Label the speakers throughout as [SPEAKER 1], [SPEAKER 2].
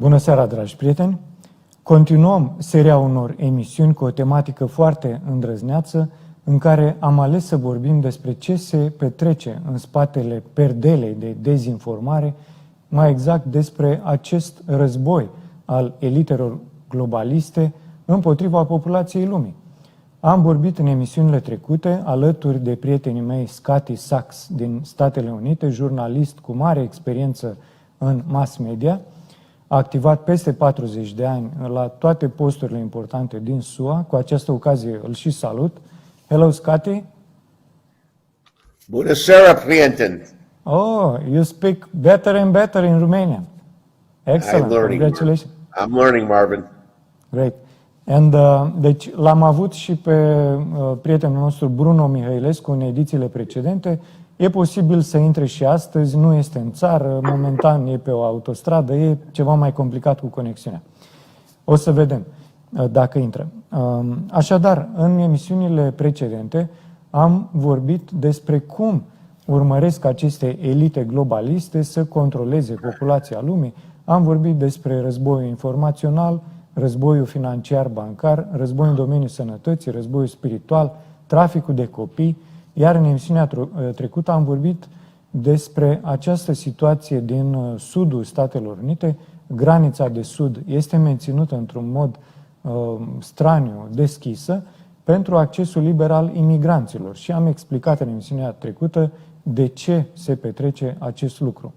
[SPEAKER 1] Bună seara, dragi prieteni! Continuăm seria unor emisiuni cu o tematică foarte îndrăzneață, în care am ales să vorbim despre ce se petrece în spatele perdelei de dezinformare, mai exact despre acest război al elitelor globaliste împotriva populației lumii. Am vorbit în emisiunile trecute alături de prietenii mei Scotty Saks din Statele Unite, jurnalist cu mare experiență în mass media, a activat peste 40 de ani la toate posturile importante din SUA. Cu această ocazie îl și salut. Hello, Scotty.
[SPEAKER 2] Bună seara, prieten.
[SPEAKER 1] Oh, you speak better and better in Romanian. Excellent. Congratulations.
[SPEAKER 2] I'm learning, Marvin.
[SPEAKER 1] Great. And, deci l-am avut și pe prietenul nostru Bruno Mihailescu în edițiile precedente. E posibil să intre și astăzi, nu este în țară, momentan e pe o autostradă, e ceva mai complicat cu conexiunea. O să vedem dacă intră. Așadar, în emisiunile precedente am vorbit despre cum urmăresc aceste elite globaliste să controleze populația lumii. Am vorbit despre războiul informațional, războiul financiar bancar, războiul în domeniul sănătății, războiul spiritual, traficul de copii, iar în emisiunea trecută am vorbit despre această situație din sudul Statelor Unite. Granița de sud este menținută într-un mod straniu, deschisă, pentru accesul liber al imigranților. Și am explicat în emisiunea trecută de ce se petrece acest lucru.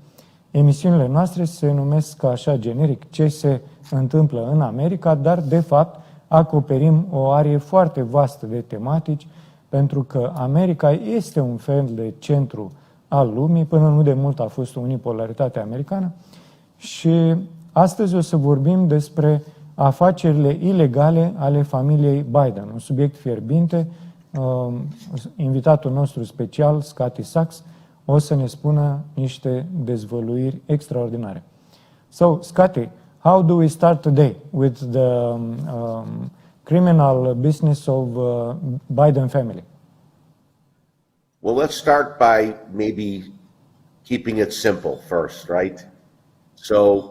[SPEAKER 1] Emisiunile noastre se numesc așa generic ce se întâmplă în America, dar de fapt acoperim o arie foarte vastă de tematici, pentru că America este un fel de centru al lumii, până nu de mult a fost o unipolaritate americană, și astăzi o să vorbim despre afacerile ilegale ale familiei Biden, un subiect fierbinte. Invitatul nostru special, Scotty Saks, o să ne spună niște dezvăluiri extraordinare. So, Scotty, how do we start today with the criminal business of Biden family?
[SPEAKER 2] Well, let's start by maybe keeping it simple first, right? So,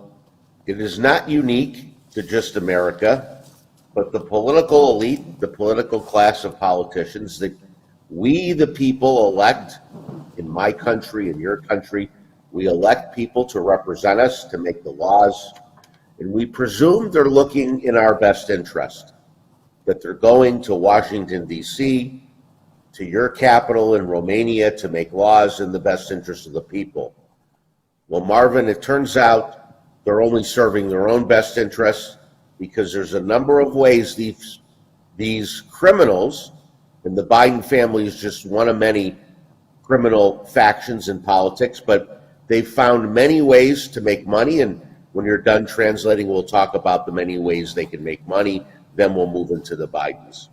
[SPEAKER 2] it is not unique to just America, but the political elite, the political class of politicians that we, the people, elect in my country, in your country. We elect people to represent us, to make the laws, and we presume they're looking in our best interest, that they're going to Washington, D.C., to your capital in Romania to make laws in the best interest of the people. Well, Marvin, it turns out they're only serving their own best interests, because there's a number of ways these criminals, and the Biden family is just one of many criminal factions in politics, but they've found many ways to make money, and when you're done translating, we'll talk about the many ways they can make money, then we'll move into the Bidens.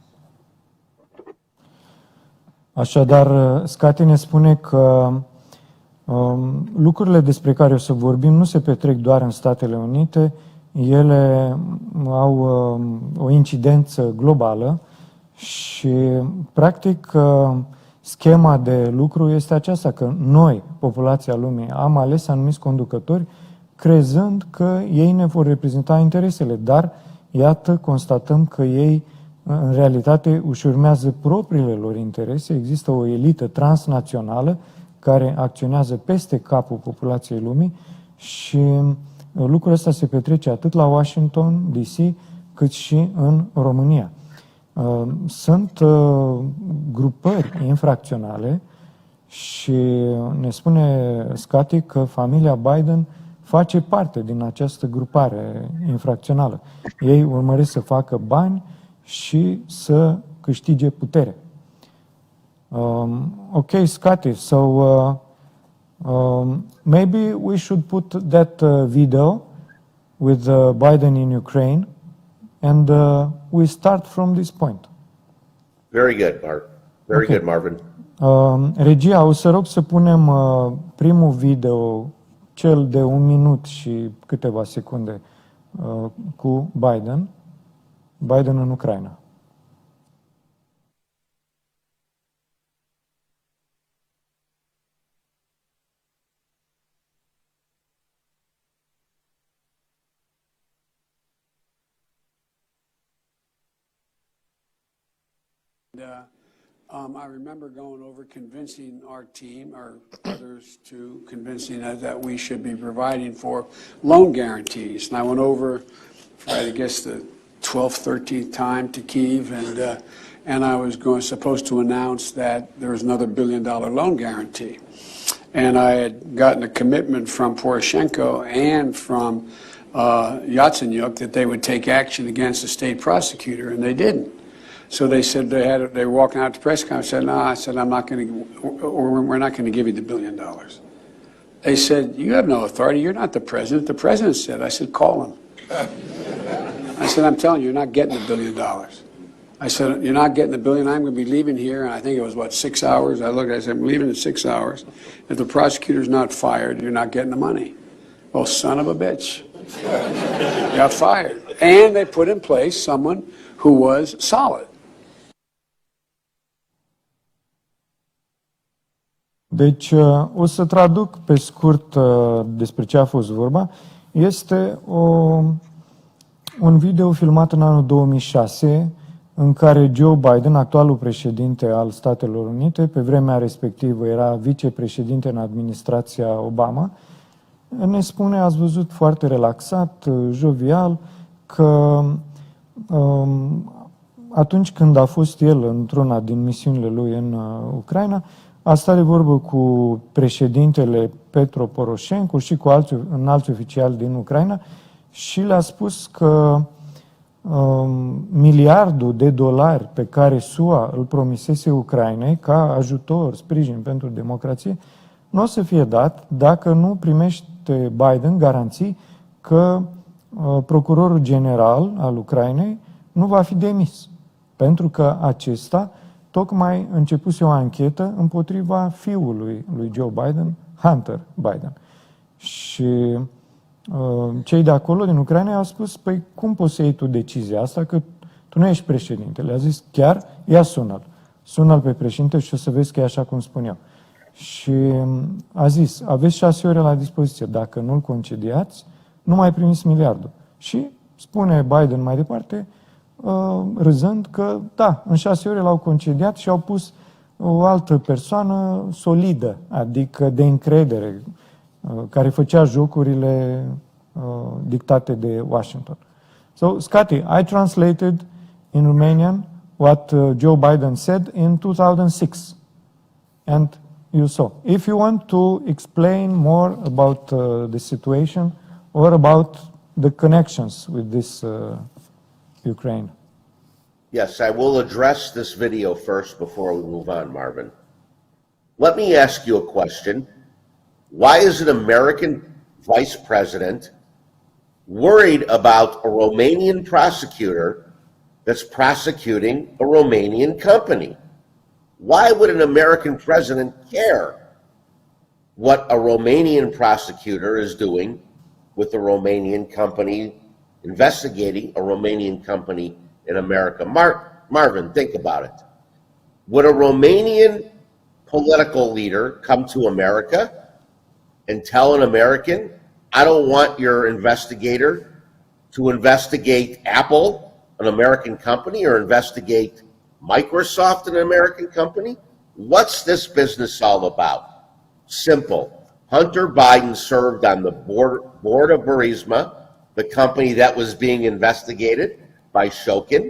[SPEAKER 1] Așadar, Scotty ne spune că lucrurile despre care o să vorbim nu se petrec doar în Statele Unite, ele au o incidență globală și, practic, schema de lucru este aceasta, că noi, populația lumii, am ales anumiți conducători crezând că ei ne vor reprezenta interesele, dar, iată, constatăm că ei, în realitate, își urmează propriile lor interese. Există o elită transnațională care acționează peste capul populației lumii și lucrul ăsta se petrece atât la Washington, D.C., cât și în România. Sunt grupări infracționale și ne spune Scotty că familia Biden face parte din această grupare infracțională. Ei urmăresc să facă bani și să câștige putere. Okay, Scotty, so maybe we should put that video with Biden in Ukraine, and we start from this point.
[SPEAKER 2] Very good, Mark. Very good, Marvin.
[SPEAKER 1] Regia, o să rog să punem primul video, cel de 1 minut și câteva secunde, cu Biden în Ucraina.
[SPEAKER 3] I remember going over convincing our team, or others, to convincing us that we should be providing for loan guarantees. And I went over, for, I guess, the 12th, 13th time to Kyiv, and I was supposed to announce that there was another $1 billion loan guarantee. And I had gotten a commitment from Poroshenko and from Yatsenyuk that they would take action against the state prosecutor, and they didn't. So they said they were walking out to press conference. I said, no, I said, I'm not going to, or we're not going to give you the $1 billion. They said, you have no authority. You're not the president. The president said. I said, call him. I said, I'm telling you, you're not getting the $1 billion. I said, you're not getting the $1 billion. I'm going to be leaving here. And I think it was, 6 hours? I looked, I said, I'm leaving in 6 hours. If the prosecutor's not fired, you're not getting the money. Well, son of a bitch. Got fired. And they put in place someone who was solid.
[SPEAKER 1] Deci, o să traduc pe scurt despre ce a fost vorba. Este un video filmat în anul 2006, în care Joe Biden, actualul președinte al Statelor Unite, pe vremea respectivă era vicepreședinte în administrația Obama, ne spune, ați văzut, foarte relaxat, jovial, că atunci când a fost el într-una din misiunile lui în Ucraina, a stat de vorbă cu președintele Petro Poroshenko și cu alți oficiali din Ucraina și le-a spus că miliardul de dolari pe care SUA îl promisese Ucrainei ca ajutor, sprijin pentru democrație, nu o să fie dat dacă nu primește Biden garanții că procurorul general al Ucrainei nu va fi demis. Pentru că acesta tocmai începuse o anchetă împotriva fiului lui Joe Biden, Hunter Biden. Și cei de acolo, din Ucraina, au spus, păi cum poți să iei tu decizia asta, că tu nu ești președinte. Le-a zis, chiar, ia sună-l. Sună-l pe președinte și o să vezi că e așa cum spuneau. Și a zis, aveți 6 ore la dispoziție. Dacă nu-l concediați, nu mai primiți miliardul. Și spune Biden mai departe, râzând că, da, în 6 ore l-au concediat și au pus o altă persoană solidă, adică de încredere, care făcea jocurile dictate de Washington. So, Scotty, I translated in Romanian what Joe Biden said in 2006. And you saw. If you want to explain more about the situation or about the connections with this Ukraine.
[SPEAKER 2] Yes, I will address this video first before we move on, Marvin. Let me ask you a question. Why is an American vice president worried about a Romanian prosecutor that's prosecuting a Romanian company? Why would an American president care what a Romanian prosecutor is doing with a Romanian company investigating a Romanian company in America? Marvin, think about it. Would a Romanian political leader come to America and tell an American, I don't want your investigator to investigate Apple, an American company, or investigate Microsoft, an American company? What's this business all about? Simple. Hunter Biden served on the board of Burisma, the company that was being investigated by Shokin,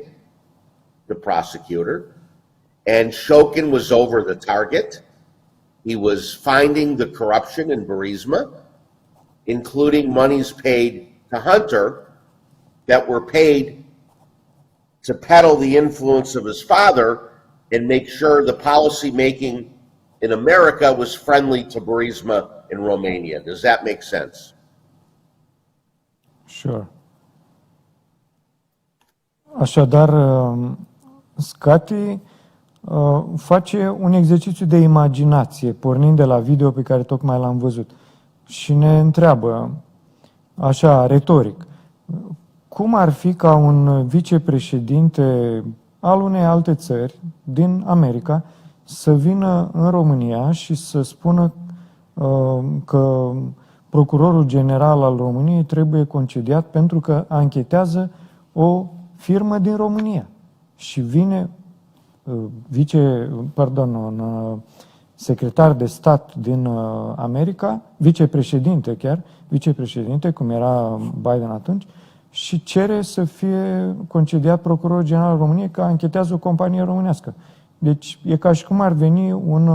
[SPEAKER 2] the prosecutor, and Shokin was over the target. He was finding the corruption in Burisma, including monies paid to Hunter that were paid to peddle the influence of his father and make sure the policy making in America was friendly to Burisma in Romania. Does that make sense?
[SPEAKER 1] Sure. Așadar, Scotty face un exercițiu de imaginație, pornind de la video pe care tocmai l-am văzut. Și ne întreabă, așa, retoric, cum ar fi ca un vicepreședinte al unei alte țări din America să vină în România și să spună că procurorul general al României trebuie concediat pentru că anchetează o firmă din România. Și vine secretar de stat din America, vicepreședinte, cum era Biden atunci, și cere să fie concediat procurorul general al României că anchetează o companie românească. Deci e ca și cum ar veni un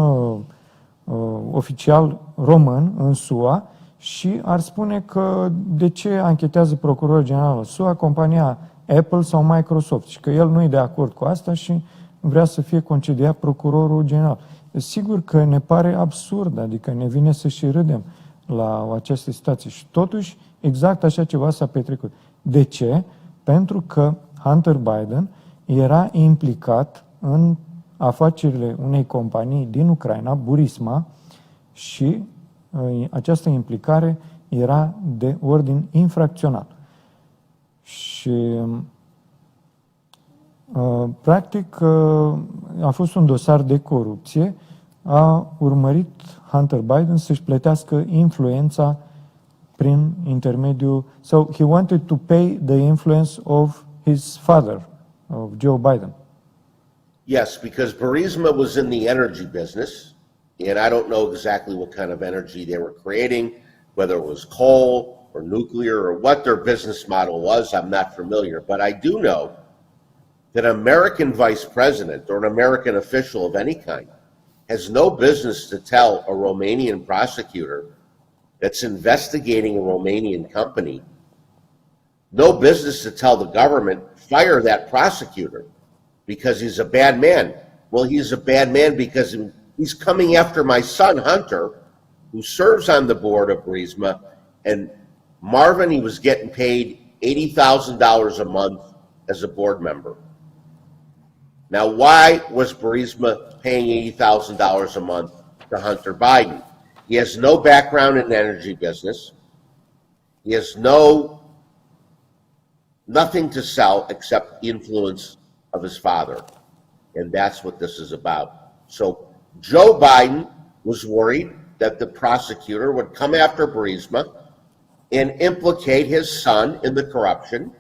[SPEAKER 1] oficial român în SUA și ar spune că de ce anchetează procurorul general al SUA compania Apple sau Microsoft și că el nu e de acord cu asta și vrea să fie concediat procurorul general. Sigur că ne pare absurd, adică ne vine să și râdem la această situație. Și totuși, exact așa ceva s-a petrecut. De ce? Pentru că Hunter Biden era implicat în afacerile unei companii din Ucraina, Burisma, și această implicare era de ordin infracțional. Și practic a fost un dosar de corupție, a urmărit Hunter Biden să-și plătească influența prin intermediul... So he wanted to pay the influence of his father, of Joe Biden.
[SPEAKER 2] Yes, because Burisma was in the energy business, and I don't know exactly what kind of energy they were creating, whether it was coal or nuclear or what their business model was, I'm not familiar. But I do know that an American vice president or an American official of any kind has no business to tell a Romanian prosecutor that's investigating a Romanian company, no business to tell the government, fire that prosecutor because he's a bad man. Well, he's a bad man because he's coming after my son, Hunter, who serves on the board of Burisma, and Marvin, he was getting paid $80,000 a month as a board member. Now, why was Burisma paying $80,000 a month to Hunter Biden? He has no background in the energy business. He has nothing to sell except influence of his father. And that's what this is about. So Joe Biden was worried that the prosecutor would come after Burisma and implicate his son in the corruption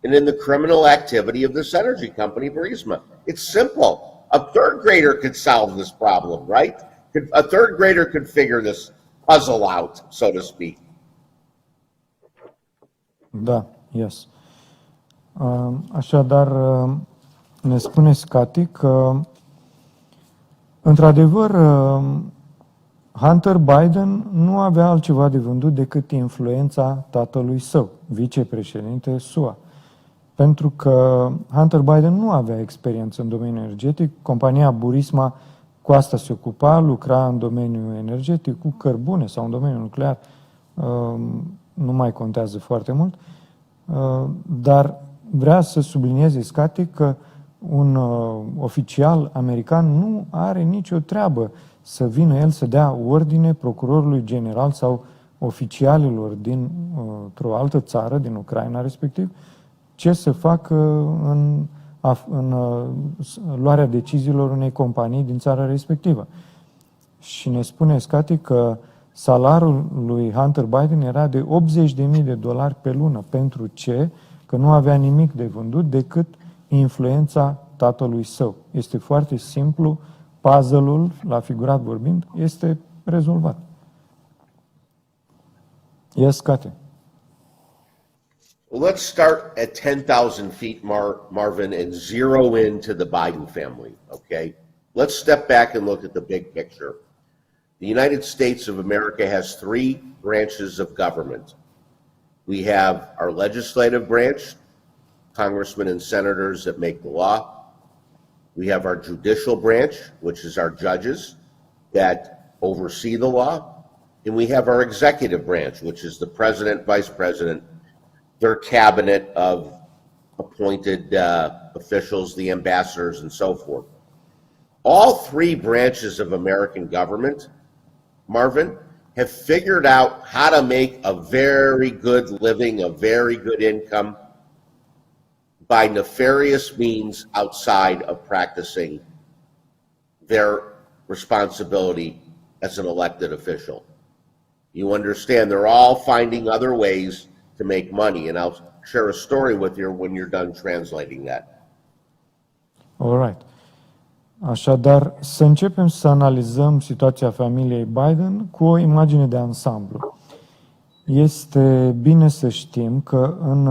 [SPEAKER 2] and in the criminal activity of this energy company, Burisma. It's simple. A third grader could solve this problem, right? A third grader could figure this puzzle out, so to speak.
[SPEAKER 1] Da, yes. Așadar, ne spune Scotty că, într-adevăr, Hunter Biden nu avea altceva de vândut decât influența tatălui său, vicepreședinte SUA. Pentru că Hunter Biden nu avea experiență în domeniul energetic, compania Burisma cu asta se ocupa, lucra în domeniul energetic, cu cărbune sau în domeniul nuclear, nu mai contează foarte mult, dar vrea să sublinieze Scotty că un oficial american nu are nicio treabă să vină el să dea ordine procurorului general sau oficialilor dintr-o altă țară, din Ucraina respectiv, ce să facă în luarea deciziilor unei companii din țara respectivă. Și ne spune Scotty că salariul lui Hunter Biden era de $80.000 pe lună. Pentru ce? Că nu avea nimic de vândut decât influența tatălui său. Este foarte simplu, puzzle-ul, la figurat vorbind, este rezolvat. Yes, Scotty.
[SPEAKER 2] Well, let's start at 10,000 feet, Marvin, and zero into the Biden family, okay? Let's step back and look at the big picture. The United States of America has three branches of government. We have our legislative branch, congressmen and senators that make the law. We have our judicial branch, which is our judges that oversee the law. And we have our executive branch, which is the president, vice president, their cabinet of appointed officials, the ambassadors, and so forth. All three branches of American government, Marvin, have figured out how to make a very good living, a very good income by nefarious means outside of practicing their responsibility as an elected official. You understand, they're all finding other ways to make money, and I'll share a story with you when you're done translating that.
[SPEAKER 1] All right. Așadar, să începem să analizăm situația familiei Biden cu o imagine de ansamblu. Este bine să știm că în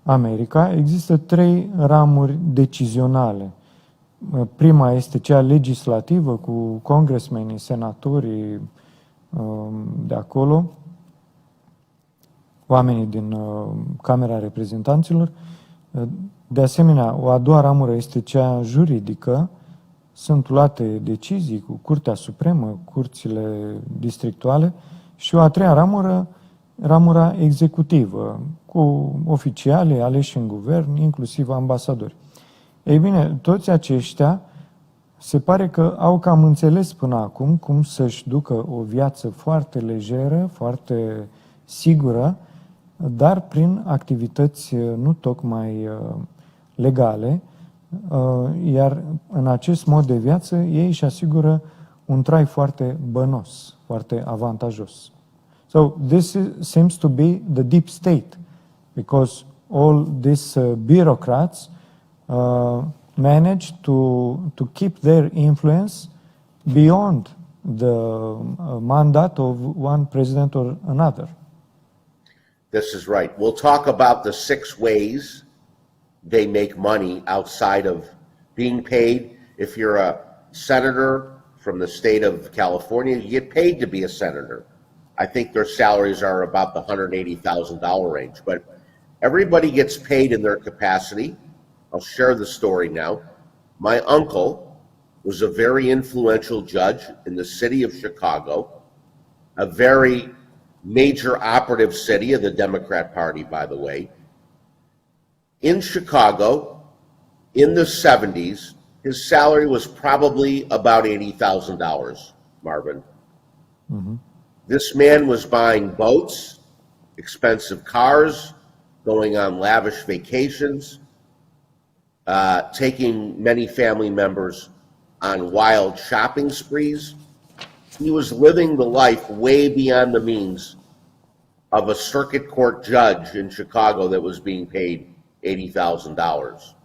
[SPEAKER 1] America există 3 ramuri decizionale. Prima este cea legislativă, cu congresmenii, senatorii de acolo, oamenii din Camera Reprezentanților. De asemenea, o a doua ramură este cea juridică. Sunt luate decizii cu Curtea Supremă, curțile districtuale, și o a treia ramură, ramura executivă, cu oficiali aleși în guvern, inclusiv ambasadori. Ei bine, toți aceștia se pare că au cam înțeles până acum cum să-și ducă o viață foarte lejeră, foarte sigură, dar prin activități nu tocmai legale, iar în acest mod de viață ei își asigură un trai foarte bănos, foarte avantajos. So this seems to be the deep state, because all these bureaucrats manage to keep their influence beyond the mandate of one president or another.
[SPEAKER 2] This is right. We'll talk about the 6 ways they make money outside of being paid. If you're a senator from the state of California, you get paid to be a senator. I think their salaries are about the $180,000 range, but everybody gets paid in their capacity. I'll share the story now. My uncle was a very influential judge in the city of Chicago, a very major operative city of the Democrat Party, by the way. In Chicago, in the 70s, his salary was probably about $80,000, Marvin.
[SPEAKER 1] Mm-hmm.
[SPEAKER 2] This man was buying boats, expensive cars, going on lavish vacations, taking many family members on wild shopping sprees. He was living the life way beyond the means of a circuit court judge in Chicago that was being paid $80,000.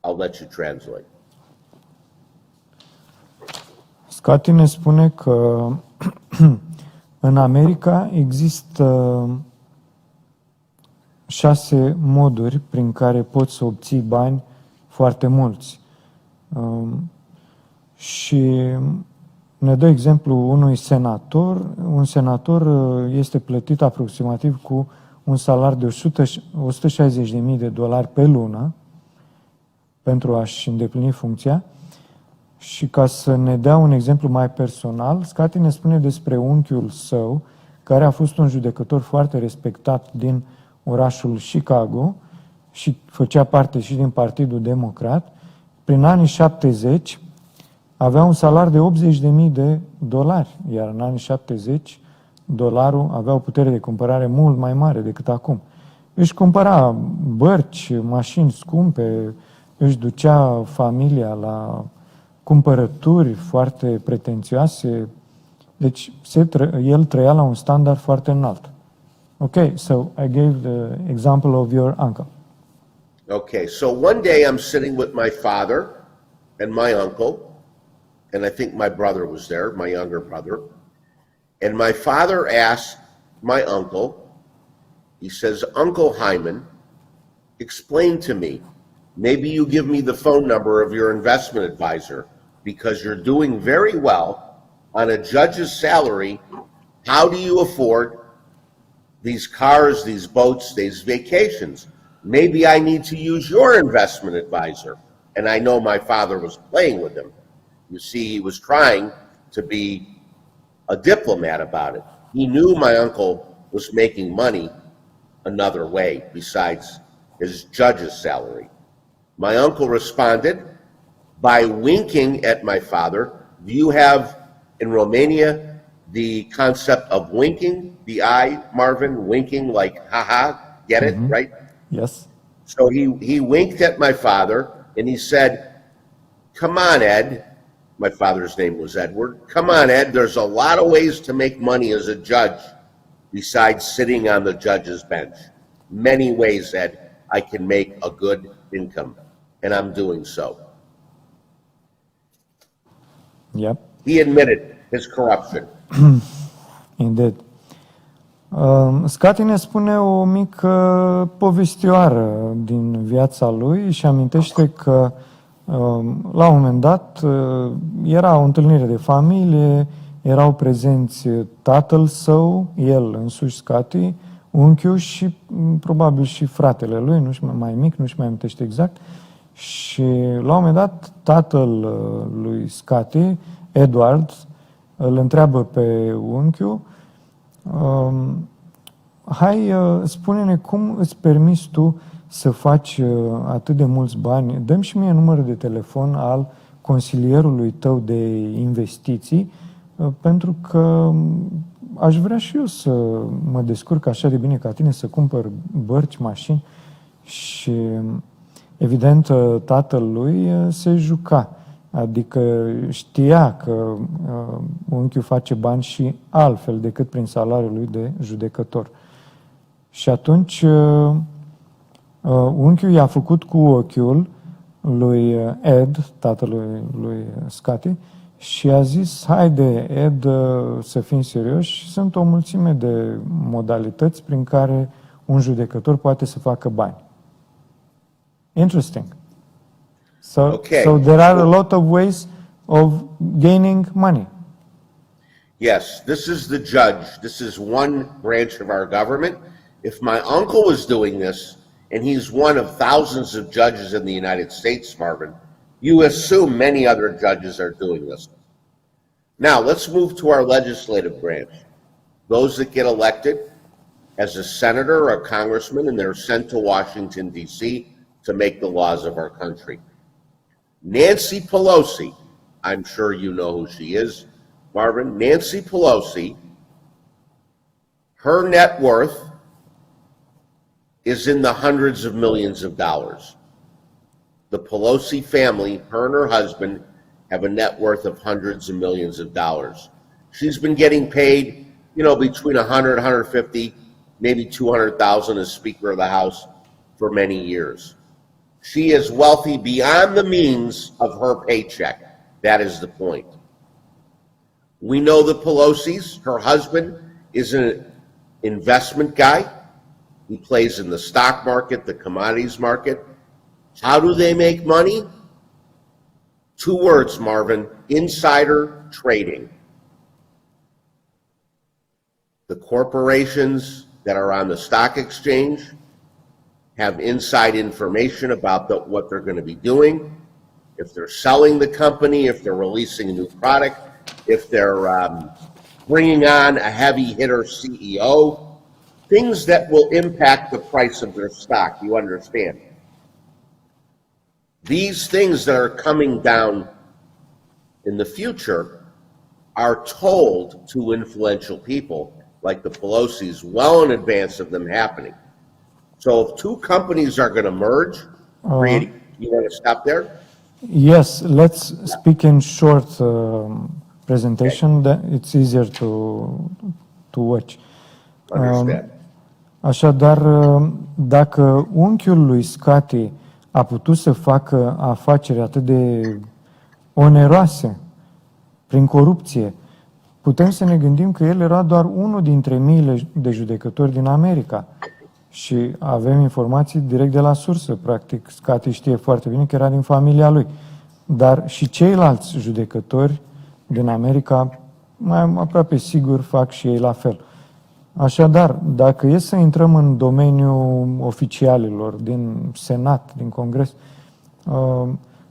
[SPEAKER 2] I'll let you translate.
[SPEAKER 1] Scotty ne spune că în America există 6 moduri prin care poți să obții bani foarte mulți. Și ne dă exemplu unui senator. Un senator este plătit aproximativ cu un salariu de $160,000 pe lună pentru a-și îndeplini funcția. Și ca să ne dea un exemplu mai personal, Scotty ne spune despre unchiul său, care a fost un judecător foarte respectat din orașul Chicago și făcea parte și din Partidul Democrat. Prin anii 70 avea un salariu de $80,000, iar în anii 70 dolarul avea o putere de cumpărare mult mai mare decât acum. Își cumpăra bărci, mașini scumpe, își ducea familia la cumpărături foarte pretențioase, deci el trăia la un standard foarte înalt. Okay, so I gave the example of your uncle.
[SPEAKER 2] Okay, so one day I'm sitting with my father and my uncle, and I think my brother was there, my younger brother, and my father asked my uncle, he says, Uncle Hyman, explain to me, maybe you give me the phone number of your investment advisor, because you're doing very well on a judge's salary. How do you afford these cars, these boats, these vacations? Maybe I need to use your investment advisor. And I know my father was playing with him. You see, he was trying to be a diplomat about it. He knew my uncle was making money another way besides his judge's salary. My uncle responded by winking at my father. Do you have in Romania the concept of winking? The eye, Marvin, winking like haha, get it, right?
[SPEAKER 1] Yes.
[SPEAKER 2] So he winked at my father and he said, come on, Ed. My father's name was Edward. Come on, Ed, there's a lot of ways to make money as a judge besides sitting on the judge's bench. Many ways, Ed, I can make a good income, and I'm doing so.
[SPEAKER 1] Yep,
[SPEAKER 2] He admitted his corruption.
[SPEAKER 1] indeed. Scotty ne spune o mică povestioară din viața lui și amintește că la un moment dat era o întâlnire de familie, erau prezenți tatăl său, el însuși Scotty, unchiul și probabil și fratele lui, nu știu, mai mic, nu știu mai amintește exact. Și la un moment dat tatăl lui Scotty, Edward, îl întreabă pe unchiul: hai, spune-ne cum îți permiți tu să faci atât de mulți bani, dă-mi și mie numărul de telefon al consilierului tău de investiții, pentru că aș vrea și eu să mă descurc așa de bine ca tine, să cumpăr bărci, mașini. Și evident tatăl lui se juca, adică știa că unchiul face bani și altfel decât prin salariul lui de judecător. Și atunci unchiul i-a făcut cu ochiul lui Ed, tatălui lui Scotty, și a zis: haide, Ed, să fim serioși, sunt o mulțime de modalități prin care un judecător poate să facă bani. Interesting. So there are a lot of ways of gaining money.
[SPEAKER 2] Yes, this is the judge. This is one branch of our government. If my uncle was doing this, and he's one of thousands of judges in the United States, Marvin, you assume many other judges are doing this. Now, let's move to our legislative branch. Those that get elected as a senator or a congressman, and they're sent to Washington, D.C. to make the laws of our country. Nancy Pelosi, I'm sure you know who she is, Marvin. Nancy Pelosi, her net worth is in the hundreds of millions of dollars. The Pelosi family, her and her husband, have a net worth of hundreds of millions of dollars. She's been getting paid, between 100, 150, maybe 200,000 as Speaker of the House for many years. She is wealthy beyond the means of her paycheck. That is the point. We know the Pelosi's, her husband is an investment guy. He plays in the stock market, the commodities market. How do they make money? 2 words, Marvin: insider trading. The corporations that are on the stock exchange have inside information about what they're going to be doing, if they're selling the company, if they're releasing a new product, if they're bringing on a heavy hitter CEO, things that will impact the price of their stock, you understand. These things that are coming down in the future are told to influential people like the Pelosi's well in advance of them happening. So if 2 companies are going to merge, you want to stop there?
[SPEAKER 1] Yes, let's speak in short presentation. Okay. It's easier to watch.
[SPEAKER 2] Understand.
[SPEAKER 1] Așadar, dacă unchiul lui Scotty a putut să facă afaceri atât de oneroase prin corupție, putem să ne gândim că el era doar unul dintre miile de judecători din America. Și avem informații direct de la sursă. Practic, Scotty știe foarte bine că era din familia lui. Dar și ceilalți judecători din America, mai aproape sigur, fac și ei la fel. Așadar, dacă e să intrăm în domeniul oficialilor, din Senat, din Congres,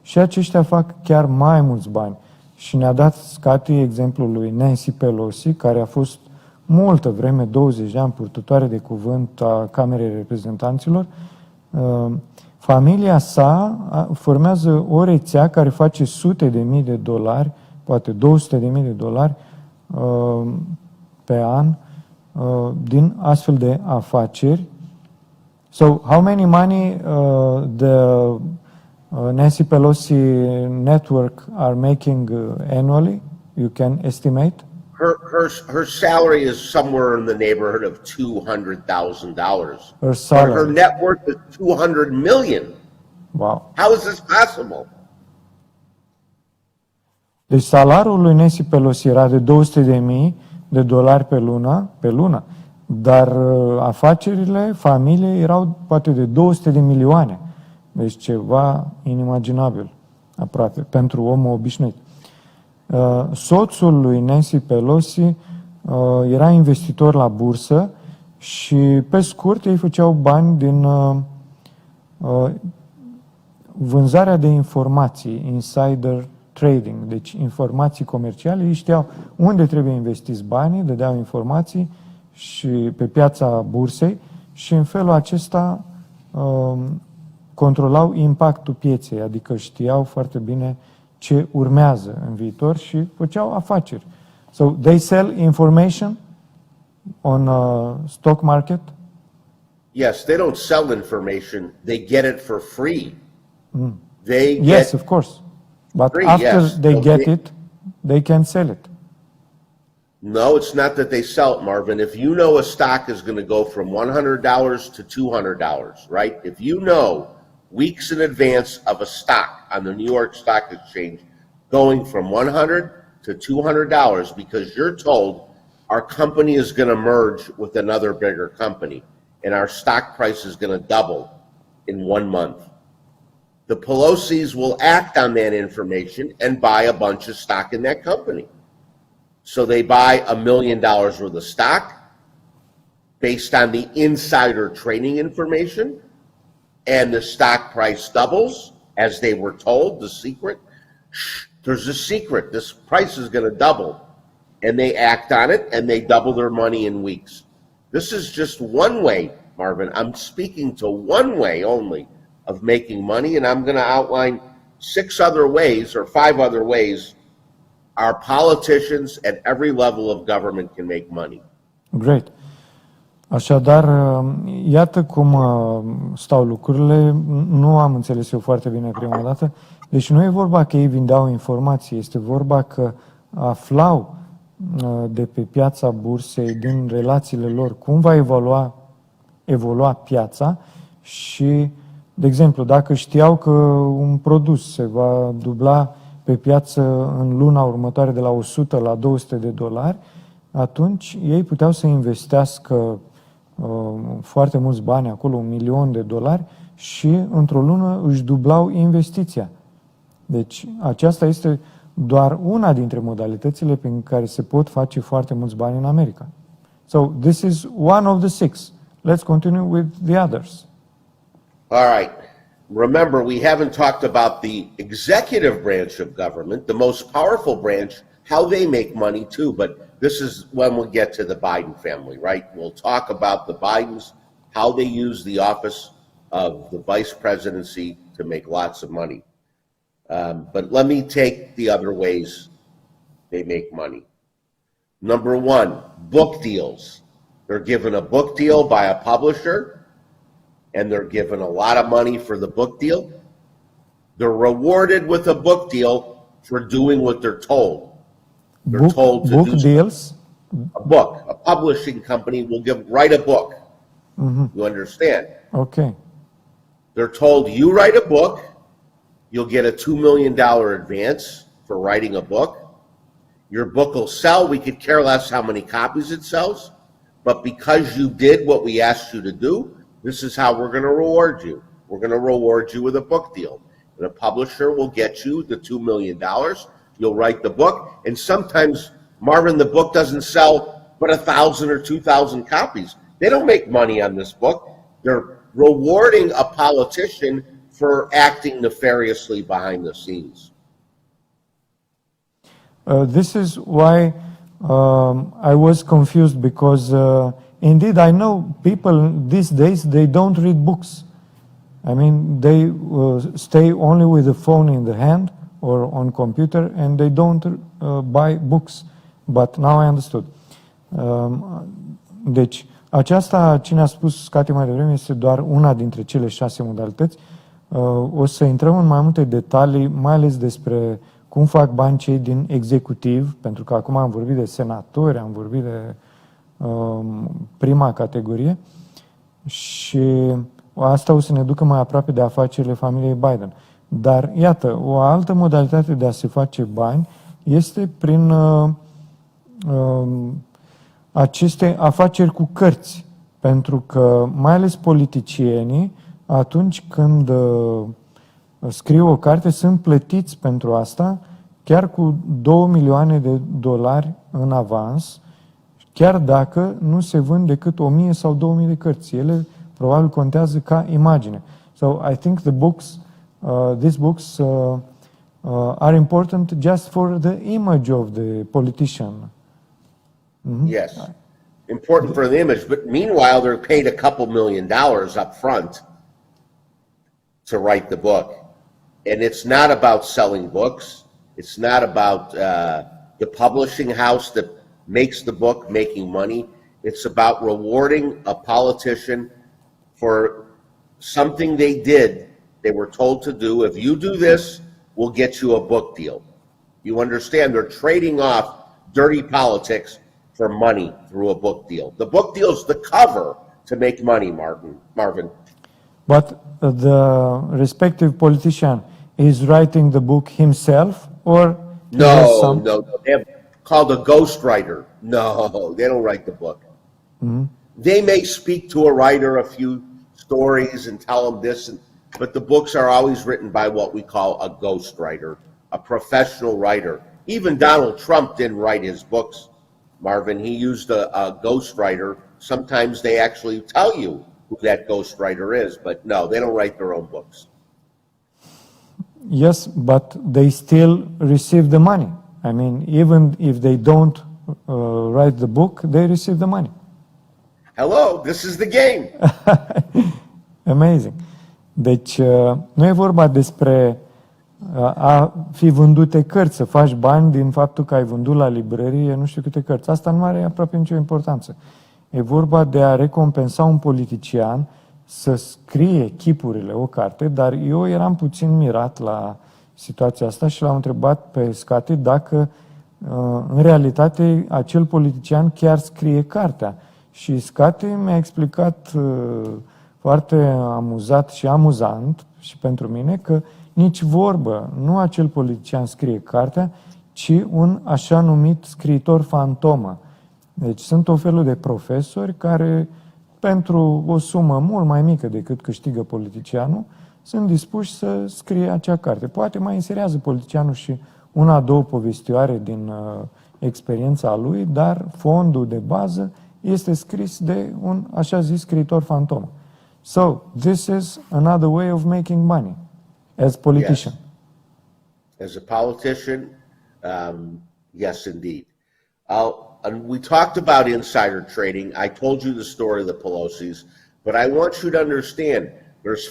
[SPEAKER 1] și aceștia fac chiar mai mulți bani. Și ne-a dat Scotty exemplul lui Nancy Pelosi, care a fost multă vreme, 20 de ani, purtătoare de cuvânt a Camerei Reprezentanților. Familia sa formează o rețea care face sute de mii de dolari, poate 200 de mii de dolari pe an, din astfel de afaceri. So, how many money the Nancy Pelosi network are making annually? You can estimate?
[SPEAKER 2] Her salary is somewhere in the neighborhood of $200,000.
[SPEAKER 1] Her salary.
[SPEAKER 2] But her net worth is $200 million.
[SPEAKER 1] Wow.
[SPEAKER 2] How is this possible?
[SPEAKER 1] Deci salariul lui Nancy Pelosi era de $200.000 pe lună, dar afacerile familiei erau poate de 200 de milioane. Deci ceva inimaginabil, aproape, pentru omul obișnuit. Soțul lui Nancy Pelosi era investitor la bursă și, pe scurt, ei făceau bani din vânzarea de informații, insider trading, deci informații comerciale. Ei știau unde trebuie investiți banii, dădeau informații și pe piața bursei și în felul acesta controlau impactul pieței, adică știau foarte bine ce urmează în viitor și făceau afaceri. So they sell information on stock market?
[SPEAKER 2] Yes, they don't sell information, they get it for free. They
[SPEAKER 1] Yes,
[SPEAKER 2] get
[SPEAKER 1] of course. But
[SPEAKER 2] free,
[SPEAKER 1] after
[SPEAKER 2] yes.
[SPEAKER 1] they
[SPEAKER 2] So
[SPEAKER 1] get it, they can sell it.
[SPEAKER 2] No, it's not that they sell it, Marvin. If you know a stock is going to go from $100 to $200, right? If you know weeks in advance of a stock on the New York Stock Exchange going from $100 to $200 because you're told our company is going to merge with another bigger company and our stock price is going to double in 1 month. The Pelosi's will act on that information and buy a bunch of stock in that company. So they buy $1 million worth of stock based on the insider trading information, and the stock price doubles as they were told. The secret, there's a secret. This price is going to double, and they act on it and they double their money in weeks. This is just one way, Marvin. I'm speaking to one way only of making money, and I'm going to outline 6 other ways or 5 other ways our politicians at every level of government can make money.
[SPEAKER 1] Great. Așadar, iată cum stau lucrurile. Nu am înțeles eu foarte bine prima dată. Deci nu e vorba că ei vindeau informații, este vorba că aflau de pe piața bursei, din relațiile lor, cum va evolua piața și, de exemplu, dacă știau că un produs se va dubla pe piață în luna următoare de la 100 la $200, atunci ei puteau să investească foarte mulți bani acolo, $1.000.000, și într-o lună își dublau investiția. Deci aceasta este doar una dintre modalitățile prin care se pot face foarte mulți bani în America. So this is one of the 6. Let's continue with the others.
[SPEAKER 2] All right. Remember, we haven't talked about the executive branch of government, the most powerful branch, how they make money too, but this is when we'll get to the Biden family, right? We'll talk about the Bidens, how they use the office of the vice presidency to make lots of money. But let me take the other ways they make money. Number 1, book deals. They're given a book deal by a publisher, and they're given a lot of money for the book deal. They're rewarded with a book deal for doing what they're told. They're told to
[SPEAKER 1] book
[SPEAKER 2] do
[SPEAKER 1] deals?
[SPEAKER 2] a book. A publishing company will write a book. You understand?
[SPEAKER 1] Okay.
[SPEAKER 2] They're told, you write a book, you'll get a $2 million advance for writing a book. Your book will sell. We could care less how many copies it sells, but because you did what we asked you to do, this is how we're going to reward you. We're going to reward you with a book deal. And a publisher will get you the $2 million. You'll write the book. And sometimes, Marvin, the book doesn't sell but 1,000 or 2,000 copies. They don't make money on this book. They're rewarding a politician for acting nefariously behind the scenes.
[SPEAKER 1] This is why I was confused because indeed I know people these days, they don't read books. I mean, they stay only with the phone in the hand or on computer and they don't buy books. But now I understood. Deci, aceasta, cine a spus Scotty mai devreme, este doar una dintre cele 6 modalități. O să intrăm în mai multe detalii, mai ales despre cum fac bani cei din executiv, pentru că acum am vorbit de senatori, am vorbit de prima categorie și asta o să ne ducă mai aproape de afacerile familiei Biden. Dar, iată, o altă modalitate de a se face bani este prin aceste afaceri cu cărți. Pentru că, mai ales politicienii, atunci când scriu o carte, sunt plătiți pentru asta, chiar cu $2 milioane în avans, chiar dacă nu se vând decât 1000 sau 2000 de cărți. Ele probabil contează ca imagine. So I think these books are important just for the image of the politician.
[SPEAKER 2] Yes. Important for the image, but meanwhile, they're paid a couple $1 million up front to write the book. And it's not about selling books. It's not about the publishing house that makes the book making money. It's about rewarding a politician for something they did, they were told to do. If you do this, we'll get you a book deal. You understand? They're trading off dirty politics for money through a book deal. The book deal's the cover to make money, Marvin.
[SPEAKER 1] But the respective politician is writing the book himself, or
[SPEAKER 2] No. They have called a ghostwriter. No, they don't write the book. They may speak to a writer a few stories and tell them this, but the books are always written by what we call a ghostwriter, a professional writer. Even Donald Trump didn't write his books, Marvin. He used a ghostwriter. Sometimes they actually tell you who that ghostwriter is, but no, they don't write their own books.
[SPEAKER 1] Yes, but they still receive the money. I mean, even if they don't write the book, they receive the money.
[SPEAKER 2] Hello, this is the game.
[SPEAKER 1] Amazing. Deci, nu e vorba despre a fi vândute cărți, să faci bani din faptul că ai vândut la librărie nu știu câte cărți. Asta nu are aproape nicio importanță. E vorba de a recompensa un politician să scrie chipurile o carte, dar eu eram puțin mirat la situația asta și l-am întrebat pe Scotty dacă în realitate acel politician chiar scrie cartea. Și Scotty mi-a explicat foarte amuzat și amuzant și pentru mine că nici vorbă, nu acel politician scrie cartea, ci un așa numit scriitor fantomă. Deci sunt o felul de profesori care, pentru o sumă mult mai mică decât câștigă politicianul, sunt dispuși să scrie acea carte. Poate mai inserează politicianul și una, două povestioare din experiența lui, dar fondul de bază este scris de un așa zis scriitor fantomă. So, this is another way of making money as politician.
[SPEAKER 2] Yes. As a politician, yes, indeed. And we talked about insider trading. I told you the story of the Pelosi's, but I want you to understand there's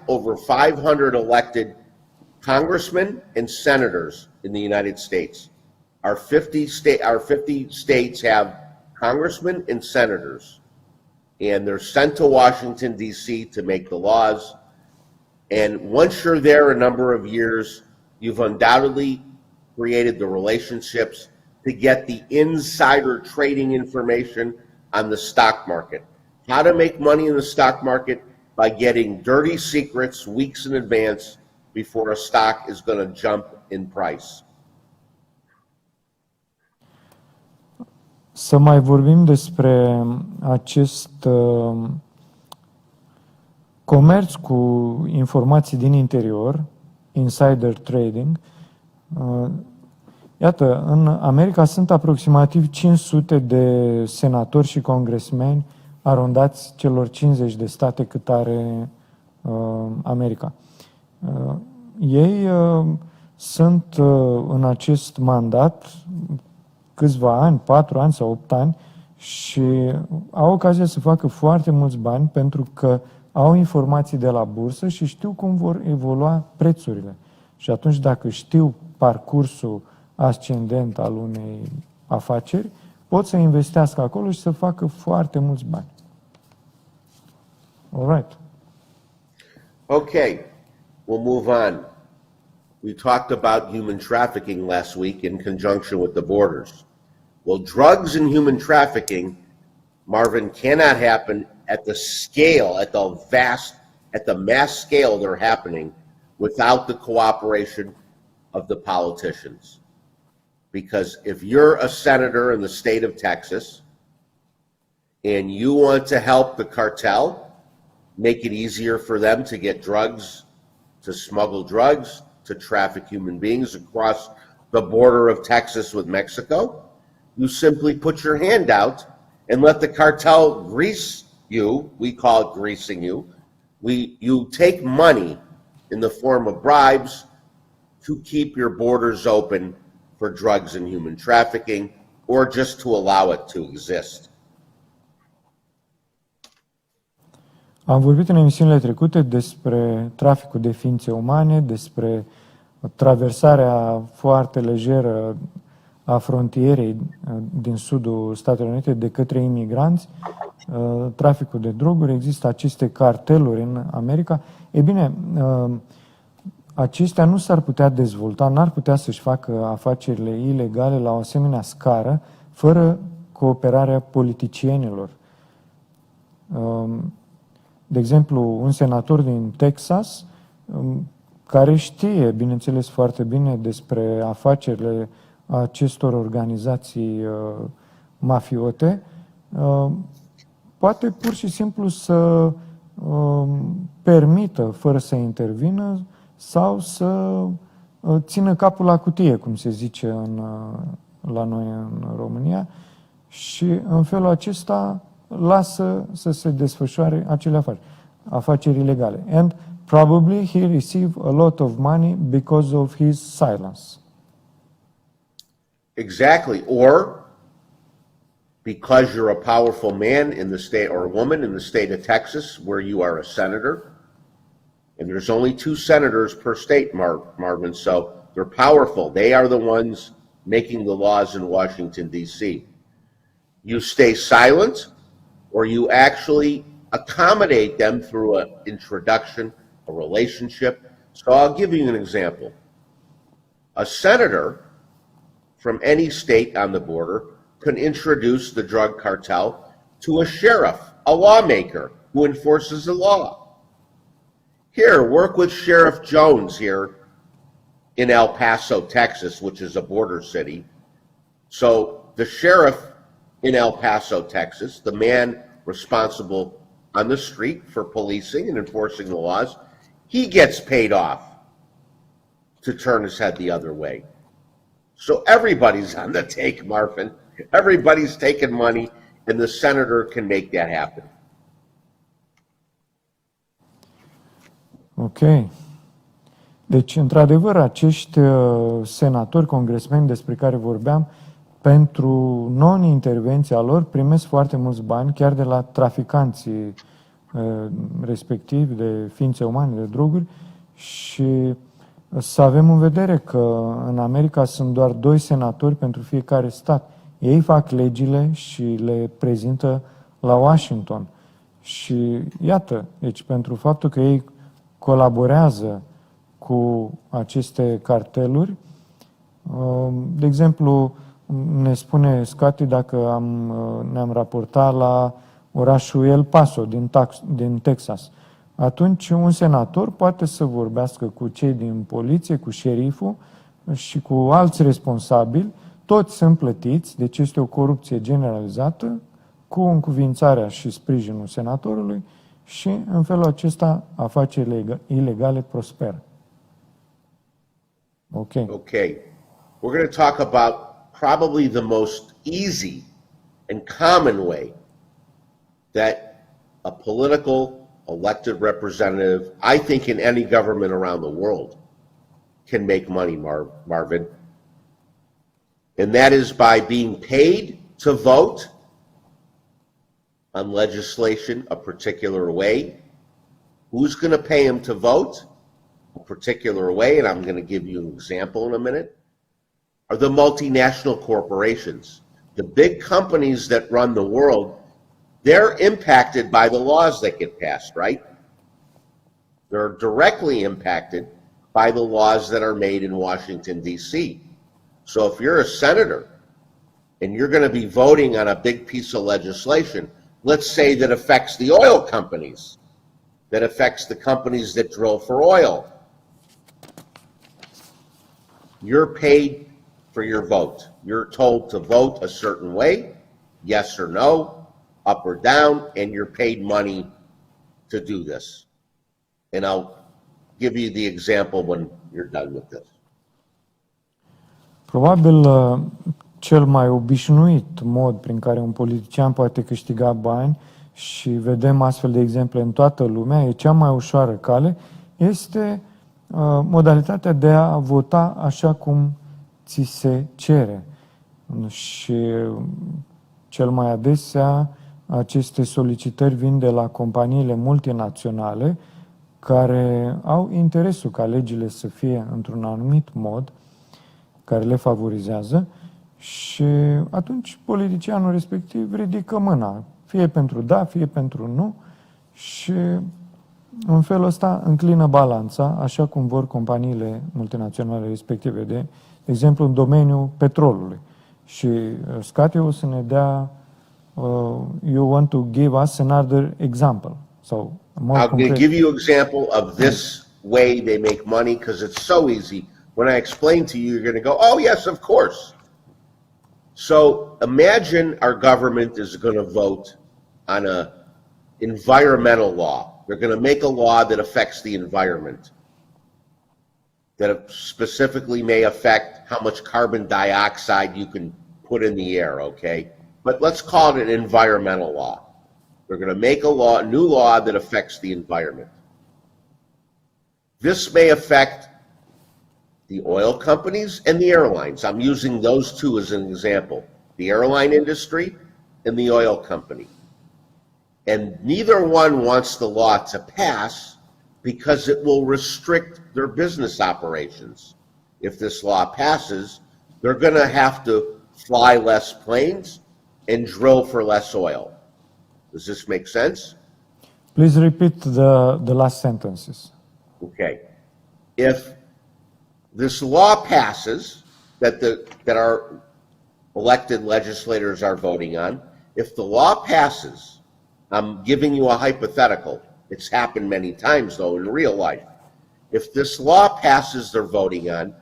[SPEAKER 2] over 500 elected congressmen and senators in the United States. Our 50 states have congressmen and senators, and they're sent to Washington, D.C. to make the laws. And once you're there a number of years, you've undoubtedly created the relationships to get the insider trading information on the stock market. How to make money in the stock market by getting dirty secrets weeks in advance before a stock is going to jump in price.
[SPEAKER 1] Să mai vorbim despre acest comerț cu informații din interior, insider trading. Iată, în America sunt aproximativ 500 de senatori și congresmeni arondați celor 50 de state cât are America. Ei sunt în acest mandat câțiva ani, 4 ani sau 8 ani și au ocazia să facă foarte mulți bani pentru că au informații de la bursă și știu cum vor evolua prețurile. Și atunci dacă știu parcursul ascendent al unei afaceri, pot să investească acolo și să facă foarte mulți bani. All right.
[SPEAKER 2] Okay, we'll move on. We talked about human trafficking last week in conjunction with the borders. Well, drugs and human trafficking, Marvin, cannot happen at the scale, at the mass scale they're happening without the cooperation of the politicians. because if you're a senator in the state of Texas and you want to help the cartel make it easier for them to get drugs, to smuggle drugs, to traffic human beings across the border of Texas with Mexico, you simply put your hand out and let the cartel grease you. We call it greasing you. You take money in the form of bribes to keep your borders open for drugs and human trafficking, or just to allow it to exist.
[SPEAKER 1] Am vorbit în emisiunile trecute despre traficul de ființe umane, despre traversarea foarte lejeră a frontierei din sudul Statelor Unite de către imigranți, traficul de droguri, există aceste carteluri în America. E bine, acestea nu s-ar putea dezvolta, n-ar putea să-și facă afacerile ilegale la o asemenea scară fără cooperarea politicienilor. De exemplu, un senator din Texas, care știe, bineînțeles, foarte bine despre afacerile acestor organizații mafiote, poate pur și simplu să permită, fără să intervină, sau să țină capul la cutie, cum se zice la noi în România, și în felul acesta lasă să se desfășoare acele afaceri ilegale. And probably he received a lot of money because of his silence.
[SPEAKER 2] Exactly. Or because you're a powerful man in the state, or a woman in the state of Texas, where you are a senator, and there's only 2 senators per state, Marvin, so they're powerful. They are the ones making the laws in Washington, D.C. You stay silent, or you actually accommodate them through an introduction, a relationship. So I'll give you an example. A senator from any state on the border can introduce the drug cartel to a sheriff, a lawmaker who enforces the law. Here, work with Sheriff Jones here in El Paso, Texas, which is a border city. So the sheriff in El Paso, Texas, the man responsible on the street for policing and enforcing the laws, he gets paid off to turn his head the other way. So everybody's on the take, Marvin. Everybody's taking money, and the senator can make that happen.
[SPEAKER 1] Ok. Deci, într-adevăr, acești senatori, congresmeni despre care vorbeam, pentru non-intervenția lor primesc foarte mulți bani, chiar de la traficanții respectivi de ființe umane, de droguri, și să avem în vedere că în America sunt doar 2 senatori pentru fiecare stat. Ei fac legile și le prezintă la Washington. Și iată, deci pentru faptul că ei colaborează cu aceste carteluri, de exemplu, ne spune Scotty dacă ne-am raportat la orașul El Paso din Texas. Atunci un senator poate să vorbească cu cei din poliție, cu șeriful și cu alți responsabili. Toți sunt plătiți, deci este o corupție generalizată, cu încuvințarea și sprijinul senatorului, și în felul acesta afacerile ilegale prosperă.
[SPEAKER 2] Okay. We're going to talk about probably the most easy and common way that a political elected representative, I think in any government around the world, can make money, Marvin. And that is by being paid to vote on legislation a particular way. Who's going to pay him to vote a particular way? And I'm going to give you an example in a minute. Are the multinational corporations. The big companies that run the world, they're impacted by the laws that get passed, right? They're directly impacted by the laws that are made in Washington, D.C. So if you're a senator and you're going to be voting on a big piece of legislation, let's say that affects the oil companies, that affects the companies that drill for oil, you're paid for your vote. You're told to vote a certain way, yes or no, up or down, and you're paid money to do this. And I'll give you the example when you're done with this.
[SPEAKER 1] Probabil cel mai obișnuit mod prin care un politician poate câștiga bani, și vedem astfel de exemple în toată lumea, e cea mai ușoară cale, este modalitatea de a vota așa cum ți se cere. Și cel mai adesea aceste solicitări vin de la companiile multinaționale care au interesul ca legile să fie într-un anumit mod care le favorizează și atunci politicianul respectiv ridică mâna, fie pentru da, fie pentru nu, și în felul ăsta înclină balanța, așa cum vor companiile multinaționale respective, de exemplu în domeniul petrolului. Și Scotty o să ne dea, you want to give us another example. So,
[SPEAKER 2] I'll give you an example of this way they make money because it's so easy. When I explain to you, you're going to go, oh, yes, of course. So imagine our government is going to vote on an environmental law. They're going to make a law that affects the environment, that specifically may affect how much carbon dioxide you can put in the air, okay? But let's call it an environmental law. They're going to make a new law that affects the environment. This may affect the oil companies and the airlines. I'm using those two as an example, the airline industry and the oil company. And neither one wants the law to pass because it will restrict their business operations. If this law passes, they're going to have to fly less planes and drill for less oil. Does this make sense?
[SPEAKER 1] Please repeat the last sentences.
[SPEAKER 2] Okay. If this law passes that our elected legislators are voting on, if the law passes, I'm giving you a hypothetical. It's happened many times, though, in real life. If this law passes they're voting on,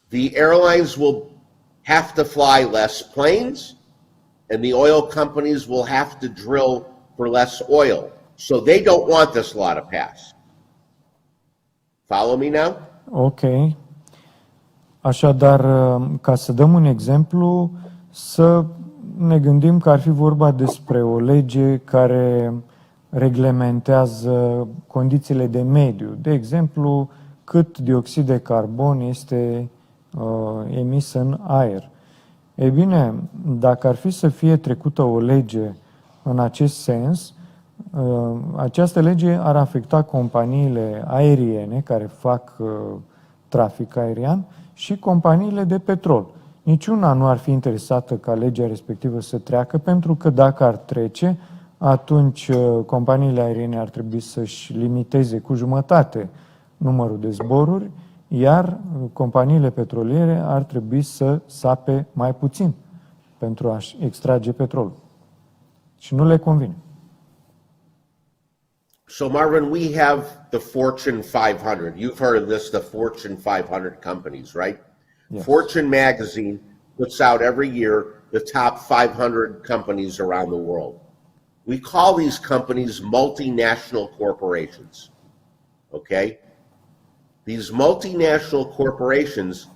[SPEAKER 2] the airlines will have to fly less planes, and the oil companies will have to drill for less oil. So they don't want this law to pass. Follow me now?
[SPEAKER 1] Ok. Așadar, ca să dăm un exemplu, să ne gândim că ar fi vorba despre o lege care reglementează condițiile de mediu. De exemplu, cât dioxid de carbon este emis în aer. Ei bine, dacă ar fi să fie trecută o lege în acest sens, această lege ar afecta companiile aeriene care fac trafic aerian și companiile de petrol. Niciuna nu ar fi interesată ca legea respectivă să treacă, pentru că dacă ar trece, atunci companiile aeriene ar trebui să-și limiteze cu jumătate numărul de zboruri, iar companiile petroliere ar trebui să sape mai puțin pentru a-și extrage petrol. Și nu le convine.
[SPEAKER 2] So, Marvin, we have the Fortune 500. You've heard of this, the Fortune 500 companies, right?
[SPEAKER 1] Yes.
[SPEAKER 2] Fortune magazine puts out every year the top 500 companies around the world. We call these companies multinational corporations, okay? These multinational corporations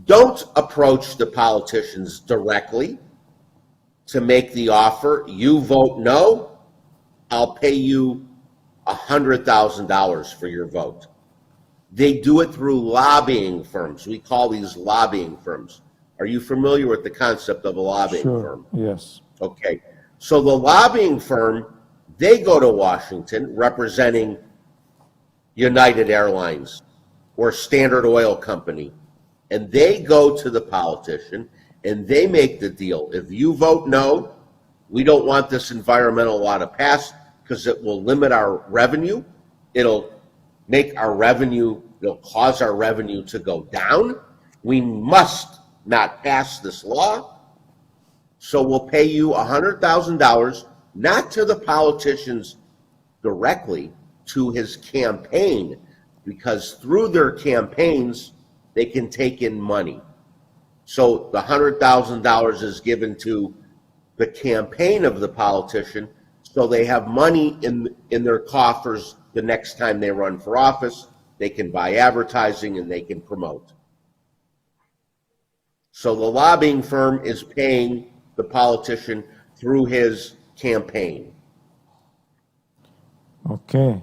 [SPEAKER 2] don't approach the politicians directly to make the offer. You vote no, I'll pay you $100,000 for your vote. They do it through lobbying firms. We call these lobbying firms. Are you familiar with the concept of a lobbying firm?
[SPEAKER 1] Yes.
[SPEAKER 2] Okay. So the lobbying firm, they go to Washington representing United Airlines or Standard Oil Company, and they go to the politician and they make the deal. If you vote no, we don't want this environmental law to pass because it will limit our revenue. It'll make our revenue, it'll cause our revenue to go down. We must not pass this law. So we'll pay you $100,000, not to the politicians directly, to his campaign, because through their campaigns, they can take in money. So the $100,000 is given to the campaign of the politician, so they have money in their coffers the next time they run for office. They can buy advertising and they can promote. So the lobbying firm is paying the politician through his campaign.
[SPEAKER 1] Ok.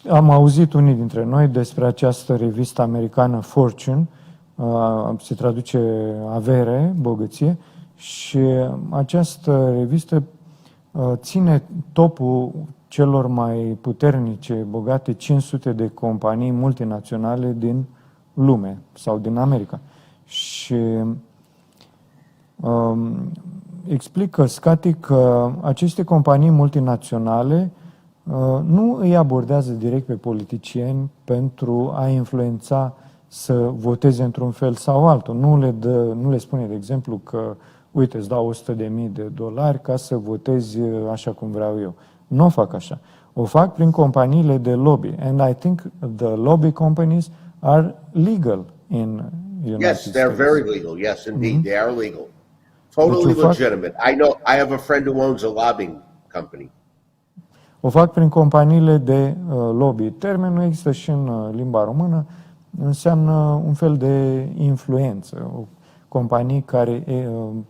[SPEAKER 1] Am auzit unii dintre noi despre această revistă americană Fortune, se traduce avere, bogăție, și această revistă ține topul celor mai puternice, bogate 500 de companii multinaționale din lume sau din America. Și explică Scotty că aceste companii multinaționale nu îi abordează direct pe politicieni pentru a influența să voteze într-un fel sau altul. Nu le spune, de exemplu, că uite, îți dau $100,000 ca să votezi așa cum vreau eu. Nu o fac așa. O fac prin companiile de lobby. And I think the lobby companies are legal in United
[SPEAKER 2] Yes, they're
[SPEAKER 1] States.
[SPEAKER 2] very legal. Yes, indeed, they are legal. Totally legitimate. I have a friend who owns a lobbying company.
[SPEAKER 1] O fac prin companiile de lobby. Termenul există și în limba română. Înseamnă un fel de influență. Companii care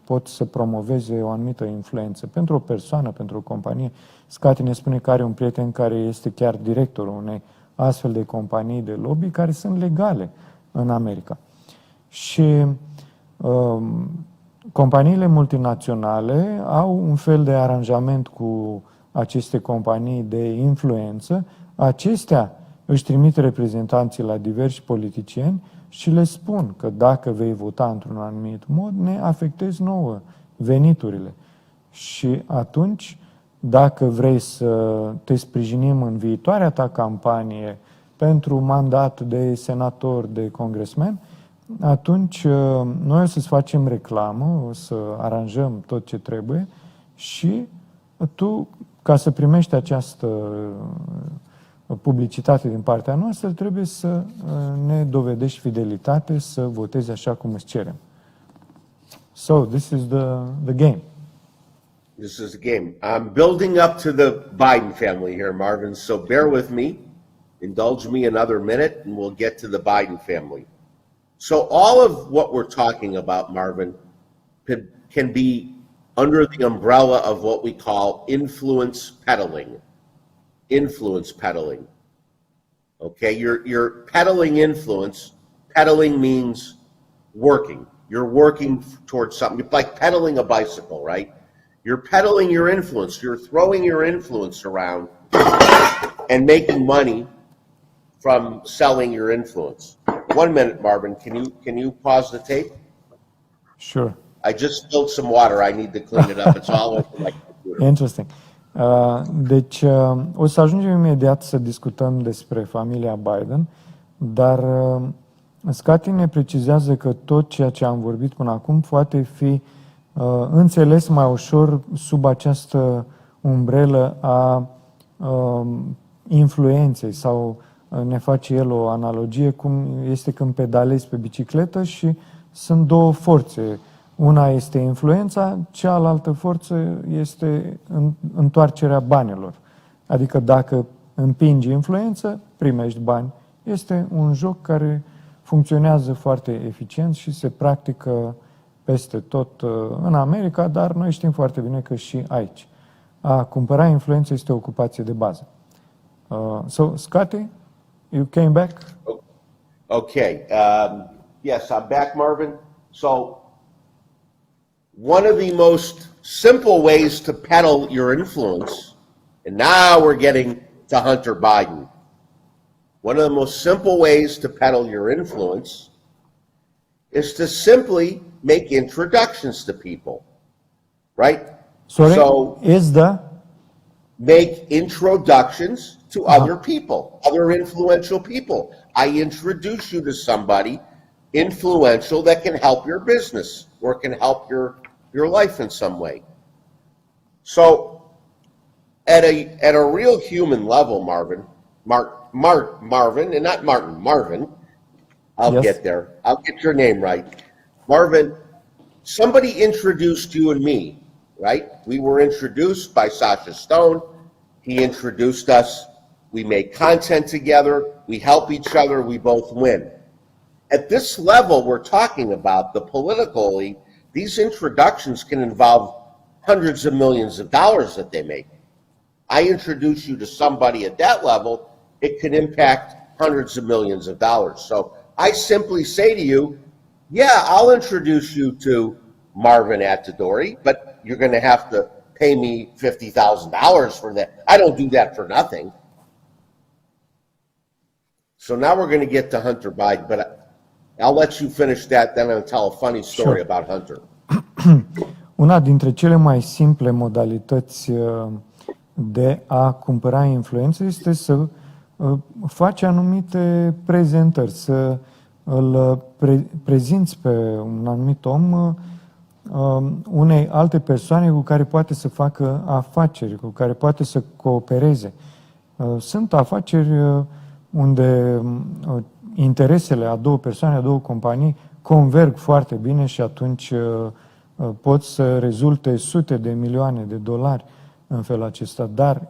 [SPEAKER 1] pot să promoveze o anumită influență. Pentru o persoană, pentru o companie. Scotty ne spune că are un prieten care este chiar directorul unei astfel de companii de lobby care sunt legale în America. Și companiile multinaționale au un fel de aranjament cu aceste companii de influență. Acestea își trimit reprezentanții la diversi politicieni și le spun că dacă vei vota într-un anumit mod, ne afectezi nouă veniturile. Și atunci, dacă vrei să te sprijinim în viitoarea ta campanie pentru mandat de senator, de congresmen, atunci noi o să-ți facem reclamă, o să aranjăm tot ce trebuie și tu, ca să primești această publicitate din partea noastră, trebuie să ne dovedești fidelitate, să votezi așa cum îți cerem. So, this is the game.
[SPEAKER 2] This is the game. I'm building up to the Biden family here, Marvin, so bear with me. Indulge me another minute and we'll get to the Biden family. So all of what we're talking about, Marvin, can be under the umbrella of what we call influence peddling. Influence peddling. Okay, you're peddling influence. Peddling means working. You're working towards something. It's like pedaling a bicycle, right? You're peddling your influence. You're throwing your influence around and making money from selling your influence. 1 minute, Marvin. Can you pause the tape?
[SPEAKER 1] Sure.
[SPEAKER 2] I just spilled some water. I need to clean it up. It's all over my computer.
[SPEAKER 1] Interesting. Deci, o să ajungem imediat să discutăm despre familia Biden, dar Scotty ne precizează că tot ceea ce am vorbit până acum poate fi înțeles mai ușor sub această umbrelă a influenței sau ne face el o analogie cum este când pedalezi pe bicicletă și sunt două forțe. Una este influența, cealaltă forță este întoarcerea banilor. Adică dacă împingi influență, primești bani. Este un joc care funcționează foarte eficient și se practică peste tot în America, dar noi știm foarte bine că și aici. A cumpăra influență este o ocupație de bază. So, Scotty, you came back?
[SPEAKER 2] Okay. Yes, I'm back, Marvin. So, one of the most simple ways to peddle your influence, and now we're getting to Hunter Biden. One of the most simple ways to peddle your influence is to simply make introductions to people, right?
[SPEAKER 1] Sorry,
[SPEAKER 2] so
[SPEAKER 1] is the?
[SPEAKER 2] Make introductions to other people, other influential people. I introduce you to somebody influential that can help your business or can help your life in some way. So at a real human level, Marvin, and not Martin, Marvin, I'll
[SPEAKER 1] Yes.
[SPEAKER 2] get there. I'll get your name right. Marvin, somebody introduced you and me, right? We were introduced by Sasha Stone. He introduced us. We make content together. We help each other. We both win. At this level we're talking about, the politically, these introductions can involve hundreds of millions of dollars that they make. I introduce you to somebody at that level, it can impact hundreds of millions of dollars. So I simply say to you, yeah, I'll introduce you to Marvin Atudorei, but you're going to have to pay me $50,000 for that. I don't do that for nothing. So now we're going to get to Hunter Biden, but I'll let you finish that, then I'll tell a funny story about Hunter.
[SPEAKER 1] Una dintre cele mai simple modalități de a cumpăra influență este să faci anumite prezentări, să îl prezinți pe un anumit om unei alte persoane cu care poate să facă afaceri, cu care poate să coopereze. Sunt afaceri unde interesele a două persoane, a două companii converg foarte bine și atunci pot să rezulte sute de milioane de dolari în felul acesta, dar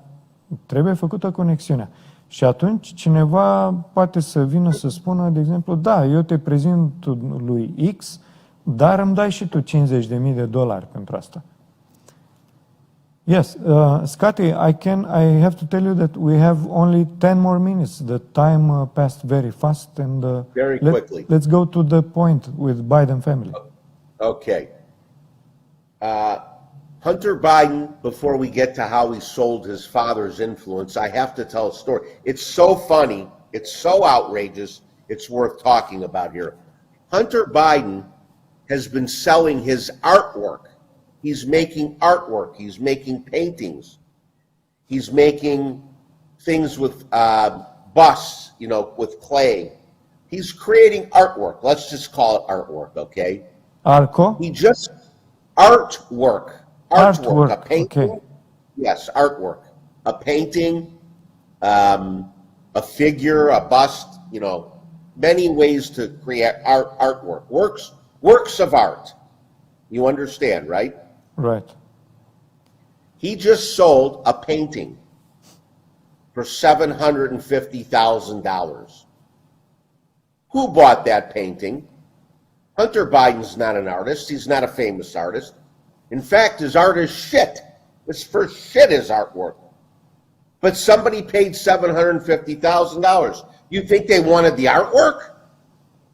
[SPEAKER 1] trebuie făcută conexiunea. Și atunci cineva poate să vină să spună, de exemplu, da, eu te prezint lui X, dar îmi dai și tu $50,000 pentru asta. Yes, Scotty, I have to tell you that we have only 10 more minutes. The time passed very fast, and
[SPEAKER 2] Very quickly.
[SPEAKER 1] let's go to the point with Biden family.
[SPEAKER 2] Okay. Hunter Biden, before we get to how he sold his father's influence, I have to tell a story. It's so funny. It's so outrageous. It's worth talking about here. Hunter Biden has been selling his artwork. He's making artwork. He's making paintings. He's making things with busts, with clay. He's creating artwork. Let's just call it artwork, okay?
[SPEAKER 1] Arco?
[SPEAKER 2] Artwork.
[SPEAKER 1] Artwork,
[SPEAKER 2] A painting.
[SPEAKER 1] okay.
[SPEAKER 2] Yes, artwork. A painting, a figure, a bust, many ways to create artwork. Works of art. You understand, right?
[SPEAKER 1] Right.
[SPEAKER 2] He just sold a painting for $750,000. Who bought that painting? Hunter Biden's not an artist. He's not a famous artist. In fact, his art is shit. It's for shit, his artwork. But somebody paid $750,000. You think they wanted the artwork?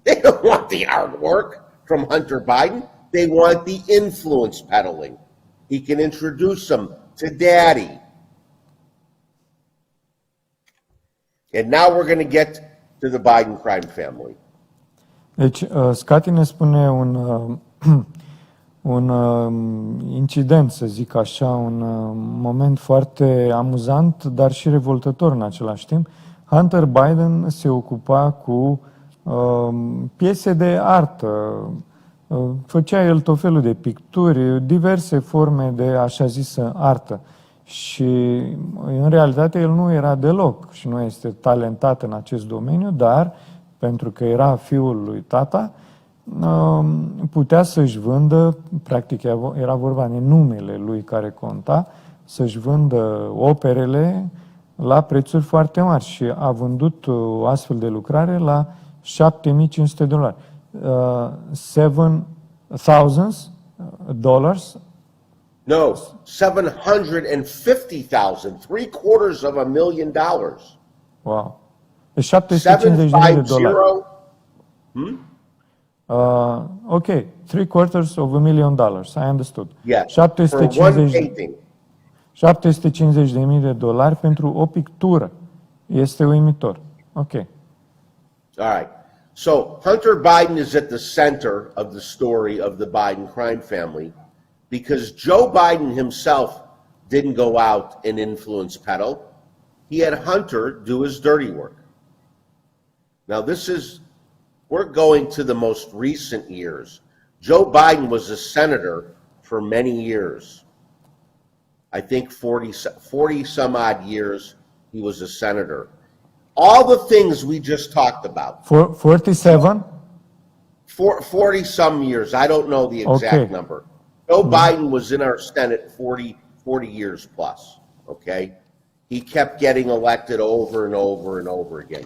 [SPEAKER 2] They don't want the artwork from Hunter Biden. They want the influence peddling. He can introduce them to daddy. And now we're going to get to the Biden crime family.
[SPEAKER 1] Deci, Scotty ne spune un incident, să zic așa, un moment foarte amuzant, dar și revoltător în același timp. Hunter Biden se ocupa cu piese de artă, făcea el tot felul de picturi, diverse forme de așa zisă artă. Și în realitate el nu era deloc și nu este talentat în acest domeniu, dar pentru că era fiul lui tata, putea să-și vândă, practic era vorba de numele lui care conta, să-și vândă operele la prețuri foarte mari și a vândut o astfel de lucrare la $7,500. $7,000?
[SPEAKER 2] No, 750,000, $750,000.
[SPEAKER 1] Wow. Deci $750,000.
[SPEAKER 2] 750.
[SPEAKER 1] Ok, $750,000. I understood.
[SPEAKER 2] Yes, for one painting.
[SPEAKER 1] $750,000 pentru o pictură. Este uimitor. Ok.
[SPEAKER 2] All right. So Hunter Biden is at the center of the story of the Biden crime family because Joe Biden himself didn't go out and influence peddle. He had Hunter do his dirty work. Now we're going to the most recent years. Joe Biden was a senator for many years. I think 40 some odd years he was a senator. all the things we just talked about.
[SPEAKER 1] 47?
[SPEAKER 2] 40 some years. I don't know the exact
[SPEAKER 1] Okay.
[SPEAKER 2] number. Joe Biden was in our Senate 40 years plus, okay? He kept getting elected over and over and over again.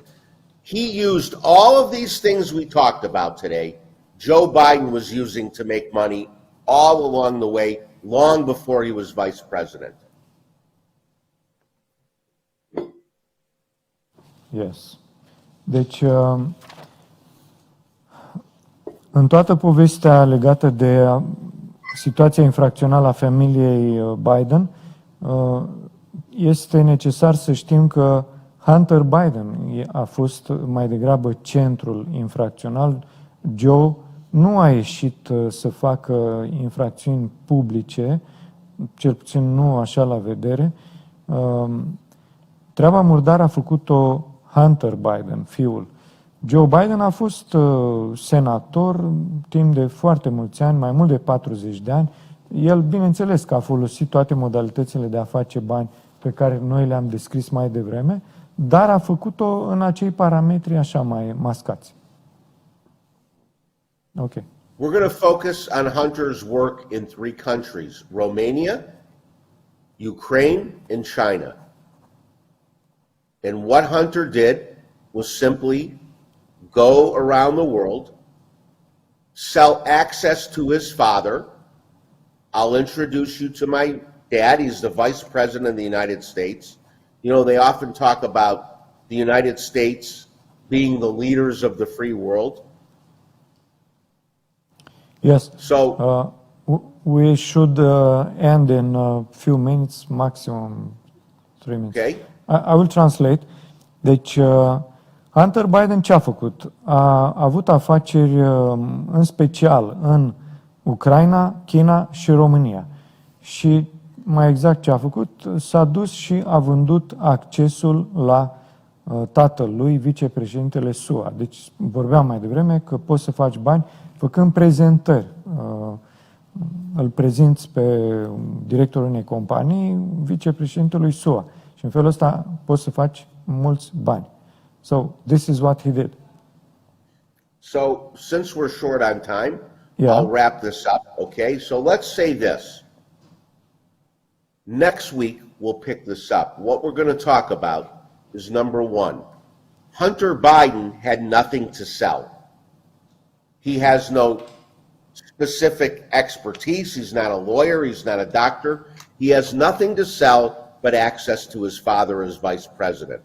[SPEAKER 2] He used all of these things we talked about today, Joe Biden was using to make money all along the way, long before he was vice president.
[SPEAKER 1] Yes. Deci, în toată povestea legată de situația infracțională a familiei Biden, este necesar să știm că Hunter Biden a fost mai degrabă centrul infracțional. Joe nu a ieșit să facă infracțiuni publice, cel puțin nu așa la vedere. Treaba murdară a făcut-o Hunter Biden, fiul. Joe Biden a fost senator timp de foarte mulți ani, mai mult de 40 de ani. El, bineînțeles că a folosit toate modalitățile de a face bani pe care noi le-am descris mai devreme, dar a făcut-o în acei parametri așa mai mascați. Ok.
[SPEAKER 2] We're going to focus on Hunter's work in 3 countries, Romania, Ukraine, and China. And what Hunter did was simply go around the world, sell access to his father. I'll introduce you to my dad. He's the vice president of the United States. You know, they often talk about the United States being the leaders of the free world.
[SPEAKER 1] Yes.
[SPEAKER 2] So
[SPEAKER 1] we should end in a few minutes, maximum 3 minutes.
[SPEAKER 2] okay.
[SPEAKER 1] I will translate. Deci, Hunter Biden ce a făcut? A avut afaceri în special în Ucraina, China și România. Și mai exact ce a făcut, s-a dus și a vândut accesul la tatăl lui, vicepreședintele SUA. Deci vorbeam mai devreme că poți să faci bani făcând prezentări. Îl prezinți pe directorul unei companii, vicepreședintelui SUA. Și în felul ăsta poți să faci mulți bani. So, this is what he did.
[SPEAKER 2] So since we're short on time,
[SPEAKER 1] Yeah.
[SPEAKER 2] I'll wrap this up, okay? So let's say this. Next week, we'll pick this up. What we're going to talk about is number 1. Hunter Biden had nothing to sell. He has no specific expertise. He's not a lawyer. He's not a doctor. He has nothing to sell but access to his father as vice president.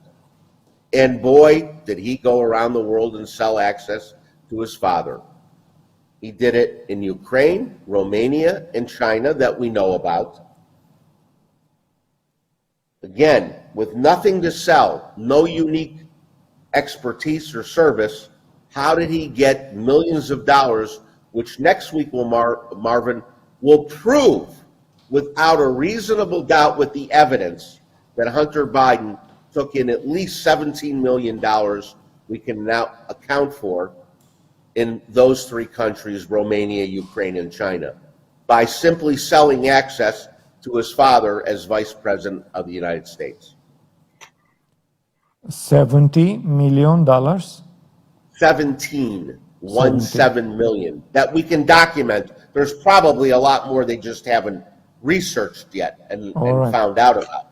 [SPEAKER 2] And boy, did he go around the world and sell access to his father. He did it in Ukraine, Romania, and China that we know about. Again, with nothing to sell, no unique expertise or service, how did he get millions of dollars, which next week Marvin will prove without a reasonable doubt with the evidence that Hunter Biden took in at least $17 million we can now account for in those 3 countries, Romania, Ukraine, and China, by simply selling access to his father as vice president of the United States.
[SPEAKER 1] $70 million?
[SPEAKER 2] 17 million that we can document. There's probably a lot more they just haven't researched yet and
[SPEAKER 1] right.
[SPEAKER 2] found out about.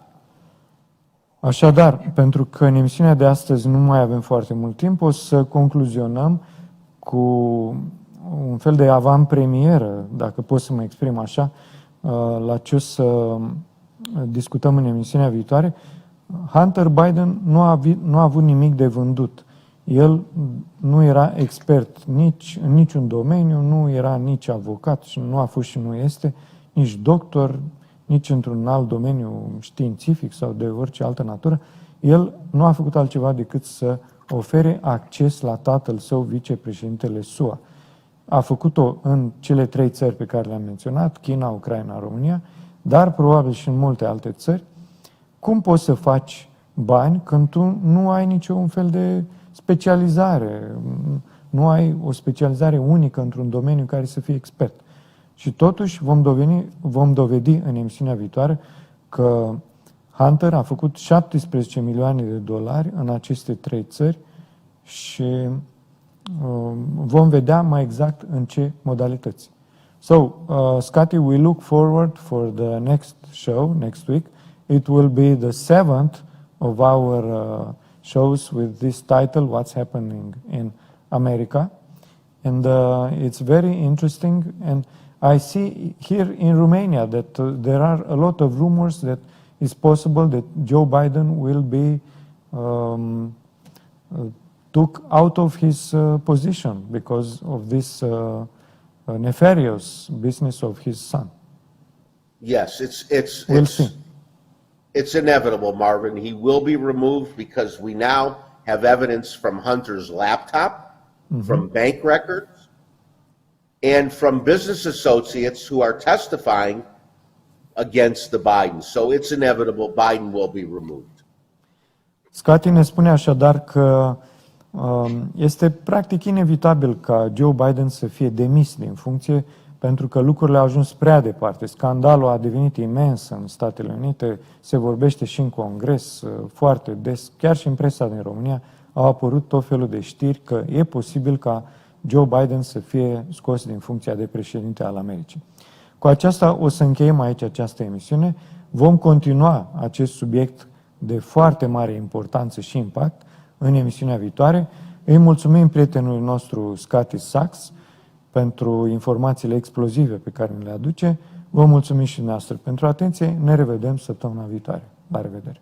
[SPEAKER 1] Așadar, pentru că în emisiunea de astăzi nu mai avem foarte mult timp, o să concluzionăm cu un fel de avant-premieră, dacă pot să mă exprim așa, la ce o să discutăm în emisiunea viitoare. Hunter Biden nu a avut nimic de vândut. El nu era expert nici în niciun domeniu, nu era nici avocat și nu a fost și nu este, nici doctor, nici într-un alt domeniu științific sau de orice altă natură. El nu a făcut altceva decât să ofere acces la tatăl său, vicepreședintele SUA. A făcut-o în cele 3 țări pe care le-am menționat, China, Ucraina, România, dar probabil și în multe alte țări. Cum poți să faci bani când tu nu ai niciun fel de specializare, nu ai o specializare unică într-un domeniu în care să fii expert? Și totuși vom dovedi în emisiunea viitoare că Hunter a făcut 17 milioane de dolari în aceste 3 țări și vom vedea mai exact în ce modalități. So, Scotty, we look forward for the next show next week. It will be the 7th of our shows with this title, What's Happening in America. And it's very interesting. And I see here in Romania that there are a lot of rumors that it's possible that Joe Biden will be took out of his position because of this nefarious business of his son.
[SPEAKER 2] Yes,
[SPEAKER 1] We'll see.
[SPEAKER 2] it's inevitable, Marvin. He will be removed because we now have evidence from Hunter's laptop, from bank records, and from business associates who are testifying against the Bidens. So it's inevitable Biden will be removed.
[SPEAKER 1] Scotty ne spune așadar că este practic inevitabil ca Joe Biden să fie demis din funcție pentru că lucrurile au ajuns prea departe. Scandalul a devenit imens în Statele Unite, se vorbește și în Congres foarte des, chiar și în presa din România au apărut tot felul de știri că e posibil ca Joe Biden să fie scos din funcția de președinte al Americii. Cu aceasta o să încheiem aici această emisiune. Vom continua acest subiect de foarte mare importanță și impact în emisiunea viitoare. Îi mulțumim prietenului nostru Scotty Saks pentru informațiile explozive pe care ne le aduce. Vă mulțumim și noastră pentru atenție. Ne revedem săptămâna viitoare. La revedere!